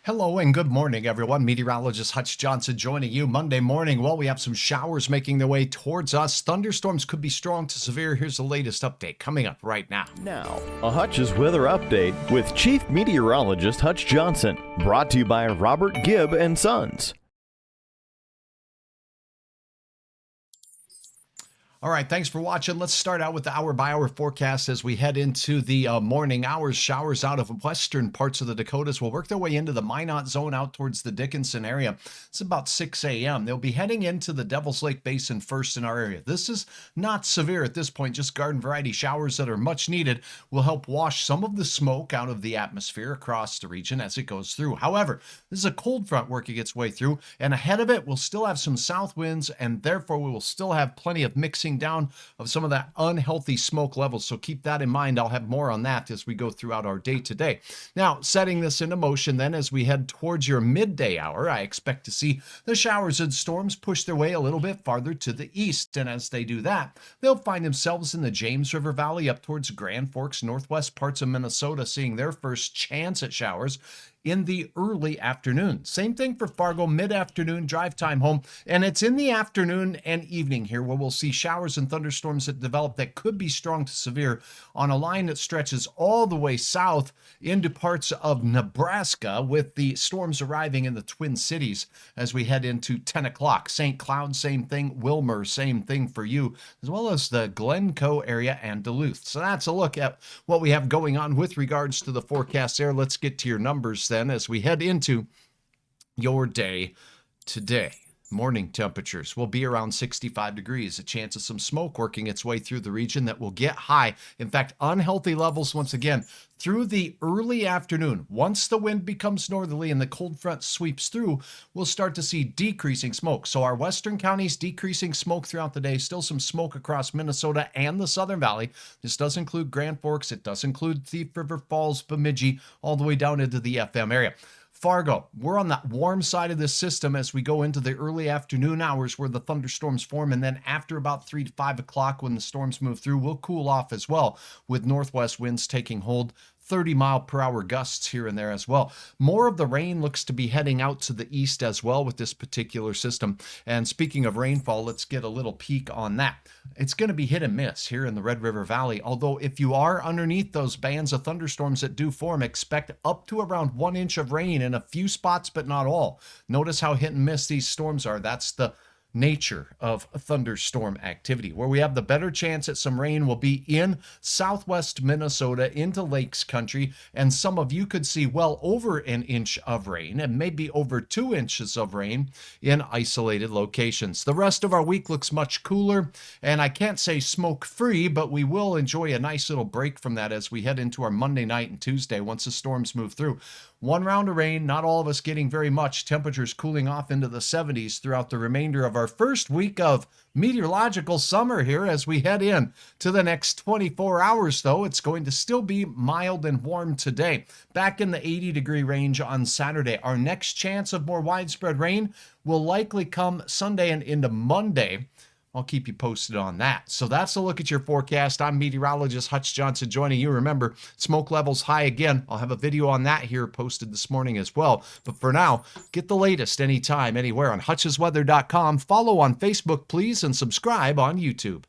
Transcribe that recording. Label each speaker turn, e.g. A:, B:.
A: Hello and good morning, everyone. Meteorologist Hutch Johnson joining you Monday morning. Well, we have some showers making their way towards us. Thunderstorms could be strong to severe. Here's the latest update coming up right now.
B: Now, a Hutch's weather update with Chief Meteorologist Hutch Johnson, brought to you by Robert Gibb and Sons.
A: All right, thanks for watching. Let's start out with the hour-by-hour forecast as we head into the morning hours. Showers out of western parts of the Dakotas will work their way into the Minot zone out towards the Dickinson area. It's about 6 a.m. They'll be heading into the Devil's Lake Basin first in our area. This is not severe at this point, just garden variety showers that are much needed will help wash some of the smoke out of the atmosphere across the region as it goes through. However, this is a cold front working its way through, and ahead of it, we'll still have some south winds, and therefore we will still have plenty of mixing down of some of that unhealthy smoke levels. So keep that in mind. I'll have more on that as we go throughout our day today. Now, setting this into motion then as we head towards your midday hour, I expect to see the showers and storms push their way a little bit farther to the east. And as they do that, they'll find themselves in the James River Valley up towards Grand Forks, northwest parts of Minnesota, seeing their first chance at showers in the early afternoon. Same thing for Fargo, mid-afternoon, drive time home. And it's in the afternoon and evening here where we'll see showers and thunderstorms that develop that could be strong to severe on a line that stretches all the way south into parts of Nebraska, with the storms arriving in the Twin Cities as we head into 10 o'clock. St. Cloud, same thing. Wilmer, same thing for you, as well as the Glencoe area and Duluth. So that's a look at what we have going on with regards to the forecast there. Let's get to your numbers then as we head into your day today. Morning temperatures will be around 65 degrees. A chance of some smoke working its way through the region that will get high. In fact, unhealthy levels once again through the early afternoon. Once the wind becomes northerly and the cold front sweeps through, we'll start to see decreasing smoke. So our western counties decreasing smoke throughout the day. Still some smoke across Minnesota and the Southern Valley. This does include Grand Forks. It does include Thief River Falls, Bemidji, all the way down into the FM area. Fargo, we're on that warm side of this system as we go into the early afternoon hours where the thunderstorms form, and then after about 3 to 5 o'clock when the storms move through, we'll cool off as well with northwest winds taking hold. 30-mile-per-hour gusts here and there as well. More of the rain looks to be heading out to the east as well with this particular system. And speaking of rainfall, let's get a little peek on that. It's going to be hit and miss here in the Red River Valley, although if you are underneath those bands of thunderstorms that do form, expect up to around 1 inch of rain in a few spots, but not all. Notice how hit and miss these storms are. That's the nature of thunderstorm activity. Where we have the better chance at some rain will be in southwest Minnesota into Lakes Country, and some of you could see well over an inch of rain and maybe over 2 inches of rain in isolated locations. The rest of our week looks much cooler, and I can't say smoke free, but we will enjoy a nice little break from that as we head into our Monday night and Tuesday once the storms move through. One round of rain, not all of us getting very much. Temperatures cooling off into the 70s throughout the remainder of our first week of meteorological summer here as we head in to the next 24 hours, though. It's going to still be mild and warm today. Back in the 80-degree range on Saturday. Our next chance of more widespread rain will likely come Sunday and into Monday. I'll keep you posted on that. So that's a look at your forecast. I'm meteorologist Hutch Johnson joining you. Remember, smoke levels high again. I'll have a video on that here posted this morning as well. But for now, get the latest anytime, anywhere on hutchesweather.com. Follow on Facebook, please, and subscribe on YouTube.